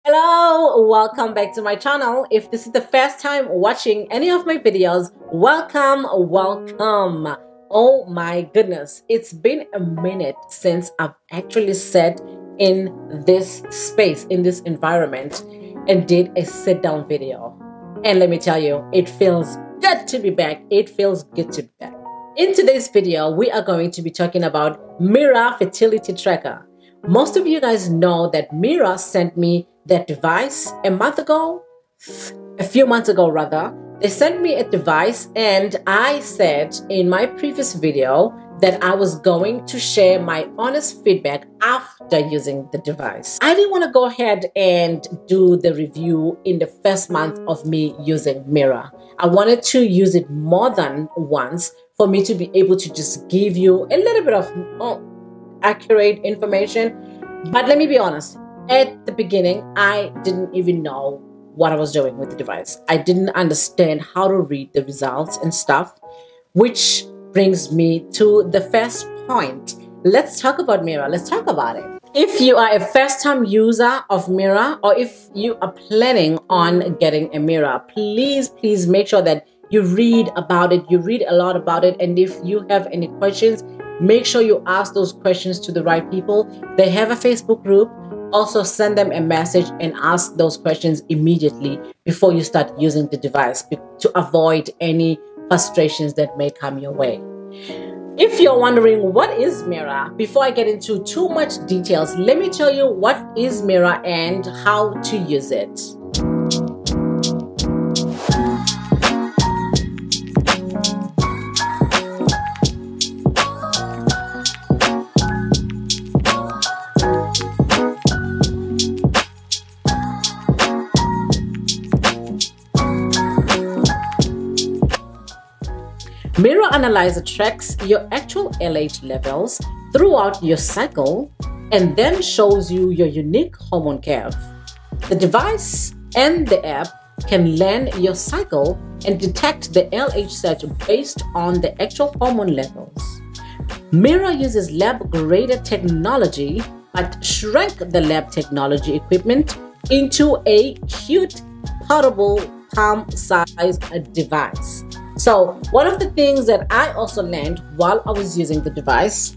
Hello, welcome back to my channel. If this is the first time watching any of my videos, welcome. Oh my goodness, it's been a minute since I've actually sat in this space, in this environment, and did a sit down video. And let me tell you, it feels good to be back. It feels good to be back. In today's video, we are going to be talking about Mira Fertility Tracker. Most of you guys know that Mira sent me that device a few months ago rather. They sent me a device, and I said in my previous video that I was going to share my honest feedback after using the device. I didn't want to go ahead and do the review in the first month of me using Mira. I wanted to use it more than once for me to be able to just give you a little bit of accurate information. But let me be honest, at the beginning, I didn't even know what I was doing with the device. I didn't understand how to read the results and stuff, which brings me to the first point. Let's talk about Mira. Let's talk about it. If you are a first-time user of Mira, or if you are planning on getting a Mira, please make sure that you read about it. You read a lot about it. And if you have any questions, make sure you ask those questions to the right people. They have a Facebook group. Also send them a message and ask those questions immediately before you start using the device to avoid any frustrations that may come your way. If you're wondering what is Mira, before I get into too much details, let me tell you what is Mira and how to use it. Mira Analyzer tracks your actual LH levels throughout your cycle and then shows you your unique hormone curve. The device and the app can learn your cycle and detect the LH surge based on the actual hormone levels. Mira uses lab-graded technology but shrank the lab technology equipment into a cute, portable, palm-sized device. So one of the things that I also learned while I was using the device,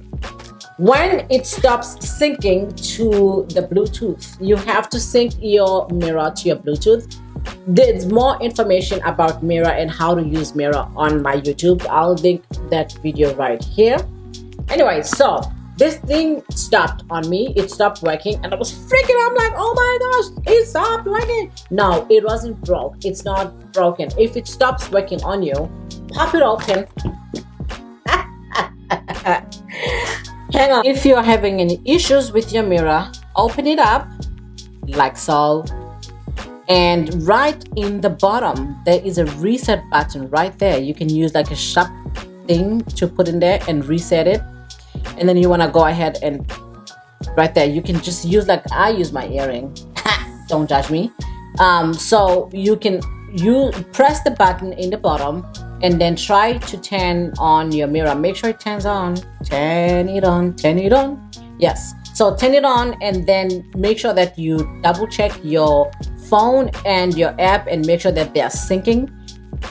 when it stops syncing to the Bluetooth, you have to sync your Mira to your Bluetooth. There's more information about Mira and how to use Mira on my YouTube. I'll link that video right here. Anyway, so this thing stopped on me. It stopped working and I was freaking out. I'm like, oh my gosh, it stopped working. No, it wasn't broke. It's not broken. If it stops working on you, pop it open. Hang on. If you're having any issues with your Mira, open it up like so. And right in the bottom, there is a reset button right there. You can use like a sharp thing to put in there and reset it. And then you want to go ahead and right there, you can just use like I use my earring. Don't judge me. So you press the button in the bottom and then try to turn on your Mira. Make sure it turns on. Turn it on. Yes. So turn it on and then make sure that you double check your phone and your app and make sure that they are syncing.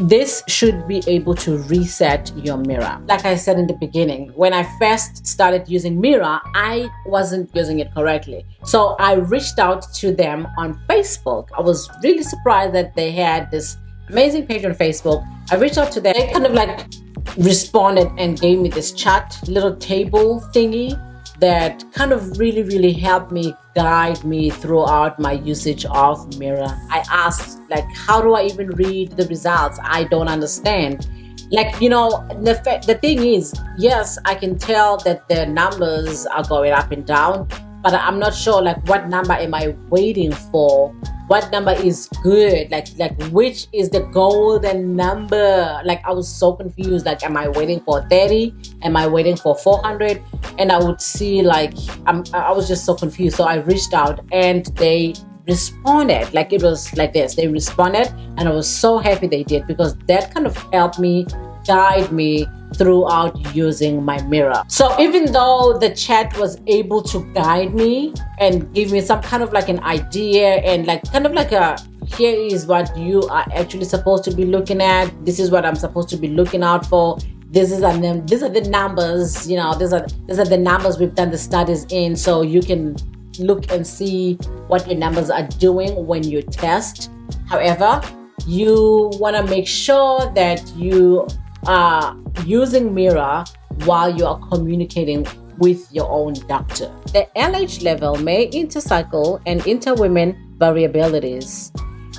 This should be able to reset your Mira. Like I said in the beginning, when I first started using Mira, I wasn't using it correctly. So I reached out to them on Facebook. I was really surprised that they had this amazing page on Facebook. I reached out to them. They kind of like responded and gave me this chat, little table thingy that kind of really helped me, guide me throughout my usage of Mira. I asked, like, how do I even read the results? I don't understand. Like, you know, the thing is, yes, I can tell that the numbers are going up and down, but I'm not sure, like, what number am I waiting for? What number is good? Like which is the golden number? Like, I was so confused. Like, am I waiting for 30? Am I waiting for 400? And I would see, like, I was just so confused. So I reached out and they responded. Like, it was like this. They responded and I was so happy they did, because that kind of helped me, guide me throughout using my Mira. So even though the chat was able to guide me and give me some kind of like an idea and like kind of like a, here is what you are actually supposed to be looking at, this is what I'm supposed to be looking out for, these are the numbers, you know, these are the numbers we've done the studies in, so you can look and see what your numbers are doing when you test. However, you want to make sure that you are using Mira while you are communicating with your own doctor. The LH level may intercycle and interwomen variabilities.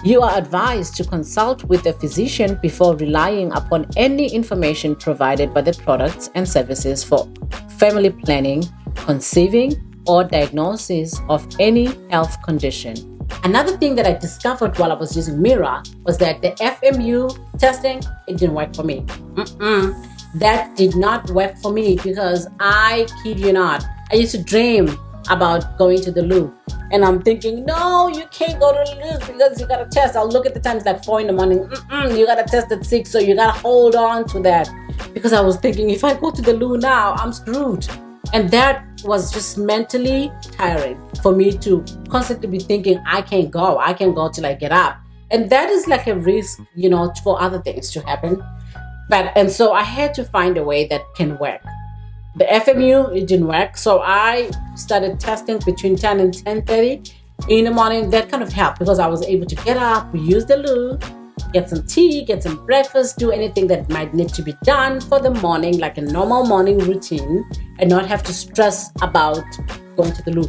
You are advised to consult with a physician before relying upon any information provided by the products and services for family planning, conceiving, or diagnosis of any health condition. Another thing that I discovered while I was using Mira was that the FMU testing, it didn't work for me. That did not work for me because I kid you not, I used to dream about going to the loo. And I'm thinking, no, you can't go to the loo because you got to test. I'll look at the time, it's like 4 in the morning. You got to test at 6, so you got to hold on to that. Because I was thinking, if I go to the loo now, I'm screwed. And that was just mentally tiring for me to constantly be thinking, I can't go till I get up. And that is like a risk, you know, for other things to happen. And so I had to find a way that can work. The FMU, it didn't work. So I started testing between 10 and 10:30 in the morning. That kind of helped because I was able to get up, use the loo, get some tea, get some breakfast, do anything that might need to be done for the morning, like a normal morning routine, and not have to stress about going to the loo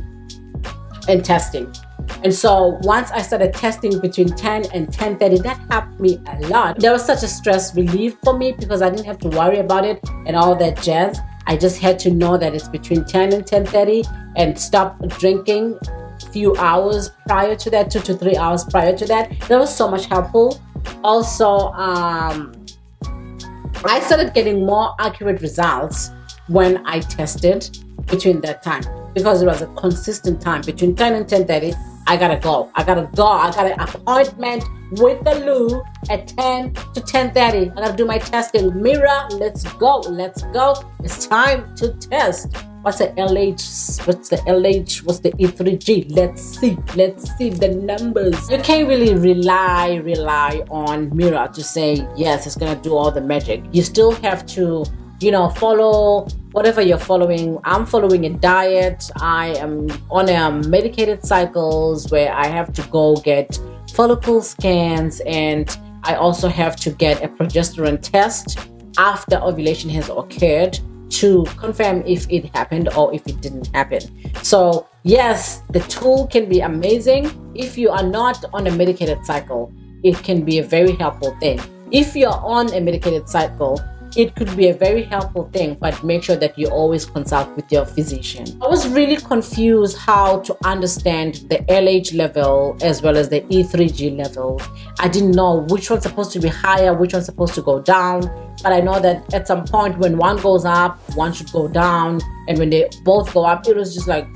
and testing. And so once I started testing between 10 and 10:30, that helped me a lot. There was such a stress relief for me because I didn't have to worry about it and all that jazz. I just had to know that it's between 10 and 10:30 and stop drinking a few hours prior to that, 2 to 3 hours prior to that. That was so much helpful. Also, I started getting more accurate results when I tested between that time because it was a consistent time. Between 10 and 10:30, I gotta go. I got an appointment with the loo at 10 to 10:30. I gotta do my testing. Mira, let's go. It's time to test. What's the LH? What's the LH? What's the E3G? Let's see the numbers. You can't really rely on Mira to say, yes, it's gonna do all the magic. You still have to, you know, follow whatever you're following. I'm following a diet. I am on a medicated cycles where I have to go get follicle scans, and I also have to get a progesterone test after ovulation has occurred to confirm if it happened or if it didn't happen. So yes, the tool can be amazing. If you are not on a medicated cycle, it can be a very helpful thing. If you're on a medicated cycle, it could be a very helpful thing, but make sure that you always consult with your physician. I was really confused how to understand the LH level as well as the E3G level. I didn't know which one's supposed to be higher, which one's supposed to go down. But I know that at some point when one goes up, one should go down. And when they both go up, it was just like,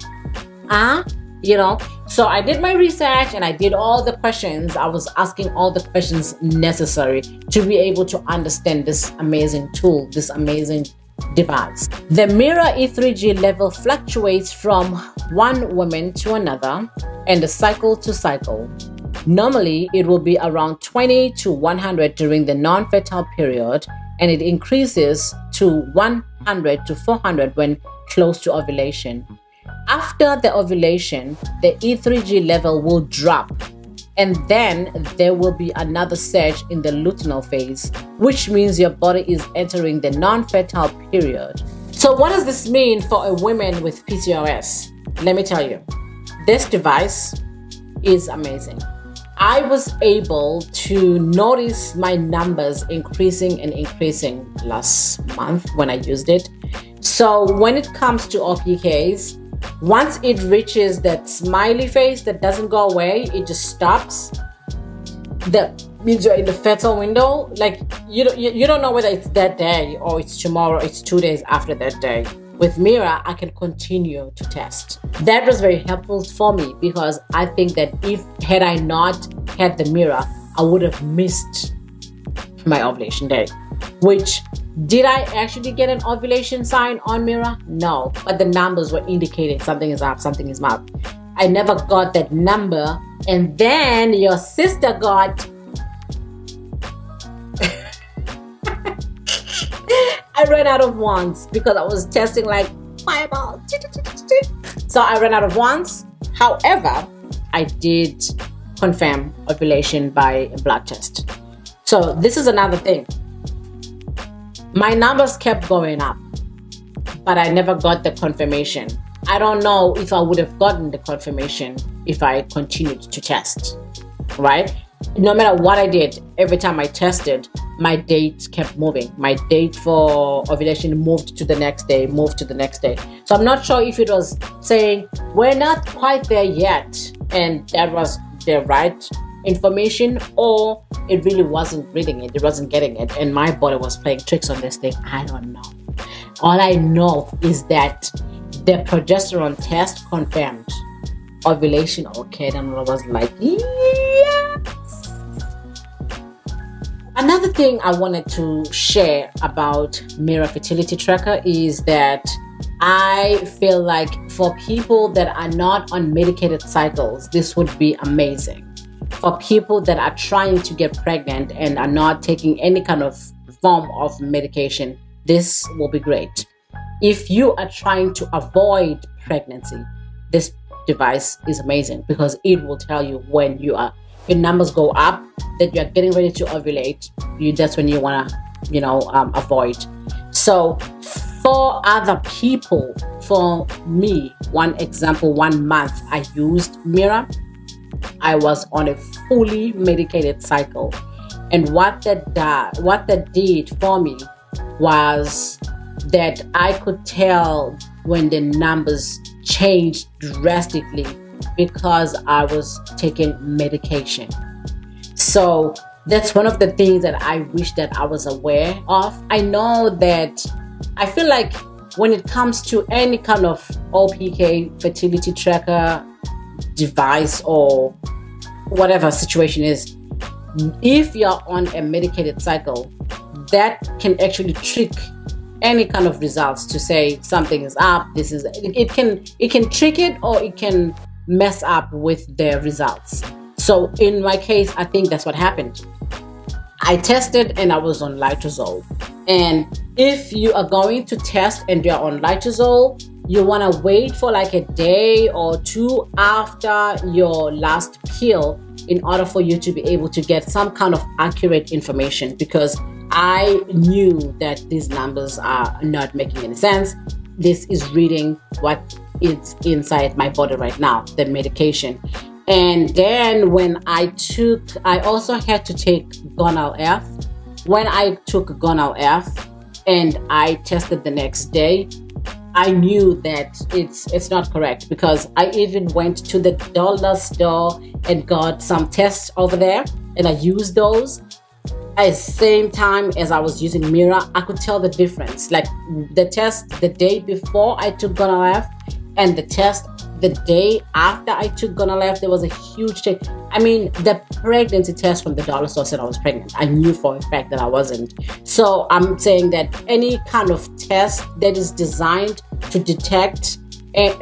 you know. So I did my research and I did all the questions. I was asking all the questions necessary to be able to understand this amazing tool, this amazing device. The Mira E3G level fluctuates from one woman to another and the cycle to cycle. Normally, it will be around 20 to 100 during the non-fertile period, and it increases to 100 to 400 when close to ovulation. After the ovulation, the E3G level will drop, and then there will be another surge in the luteal phase, which means your body is entering the non-fertile period. So what does this mean for a woman with PCOS? Let me tell you, this device is amazing. I was able to notice my numbers increasing and increasing last month when I used it. So when it comes to OPKs, once it reaches that smiley face that doesn't go away, it just stops. That means you're in the fertile window. Like you don't know whether it's that day or it's tomorrow, it's 2 days after that day. With Mira, I can continue to test. That was very helpful for me because I think that had I not had the Mira, I would have missed my ovulation day, which Did I actually get an ovulation sign on Mira? No, but the numbers were indicating something is up, something is up. I never got that number, and then your sister got I ran out of wands because I was testing like fireball. So I ran out of wands. However, I did confirm ovulation by a blood test. So this is another thing. My numbers kept going up, but I never got the confirmation. I don't know if I would have gotten the confirmation if I continued to test, right? No matter what I did, every time I tested, my date kept moving. My date for ovulation moved to the next day, moved to the next day. So I'm not sure if it was saying, we're not quite there yet, and that was the right information, or it really wasn't reading it, it wasn't getting it, and my body was playing tricks on this thing. I don't know. All I know is that the progesterone test confirmed ovulation. Okay, then I was like, yes. Another thing I wanted to share about Mira Fertility Tracker is that I feel like for people that are not on medicated cycles, this would be amazing. For people that are trying to get pregnant and are not taking any kind of form of medication, this will be great. If you are trying to avoid pregnancy, this device is amazing because it will tell you when your numbers go up, that you're getting ready to ovulate. That's when you want to, avoid. So for other people, for me, one example, 1 month I used Mira. I was on a fully medicated cycle, and what that did for me was that I could tell when the numbers changed drastically because I was taking medication. So that's one of the things that I wish that I was aware of. I know that I feel like when it comes to any kind of OPK fertility tracker device or whatever situation is, if you're on a medicated cycle, that can actually trick any kind of results to say something is up. It can trick it, or it can mess up with the results. So in my case, I think that's what happened. I tested and I was on Litrozole. And if you are going to test and you're on Litrozole, you want to wait for like a day or two after your last pill in order for you to be able to get some kind of accurate information, because I knew that these numbers are not making any sense. This is reading what is inside my body right now, the medication. And then when I also had to take Gonal F. When I took Gonal F and I tested the next day, I knew that it's not correct, because I even went to the dollar store and got some tests over there, and I used those. At the same time as I was using Mira, I could tell the difference. Like the test the day before I took Gonal F and the test the day after I took Gonal F, there was a huge change. I mean, the pregnancy test from the dollar store said I was pregnant. I knew for a fact that I wasn't. So I'm saying that any kind of test that is designed to detect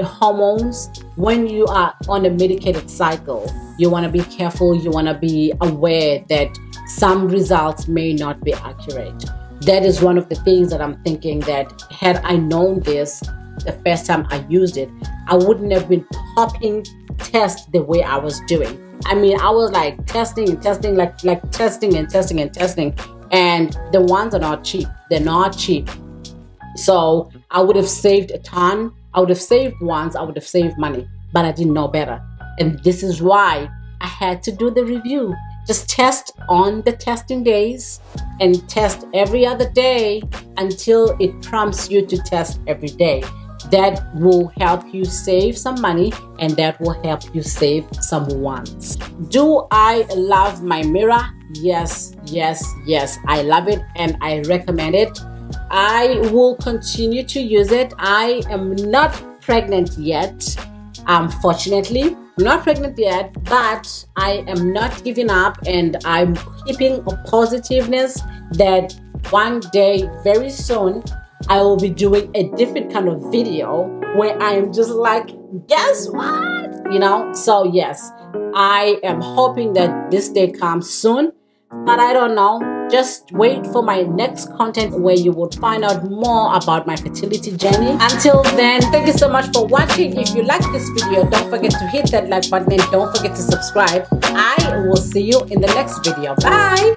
hormones when you are on a medicated cycle, you want to be careful. You want to be aware that some results may not be accurate. That is one of the things that I'm thinking, that had I known this the first time I used it, I wouldn't have been popping tests the way I was doing. I mean, I was like testing and testing, like testing and testing and testing, and the ones are not cheap. They're not cheap. So I would have saved a ton. I would have saved ones. I would have saved money, but I didn't know better. And this is why I had to do the review. Just test on the testing days and test every other day until it prompts you to test every day. That will help you save some money, and that will help you save some ones. Do I love my Mira? Yes, yes, yes. I love it and I recommend it. I will continue to use it. I am not pregnant yet, unfortunately. I'm not pregnant yet, but I am not giving up, and I'm keeping a positiveness that one day very soon I will be doing a different kind of video where I am just like, guess what? You know, so yes, I am hoping that this day comes soon, but I don't know. Just wait for my next content where you will find out more about my fertility journey. Until then, thank you so much for watching. If you like this video, don't forget to hit that like button and don't forget to subscribe. I will see you in the next video. Bye.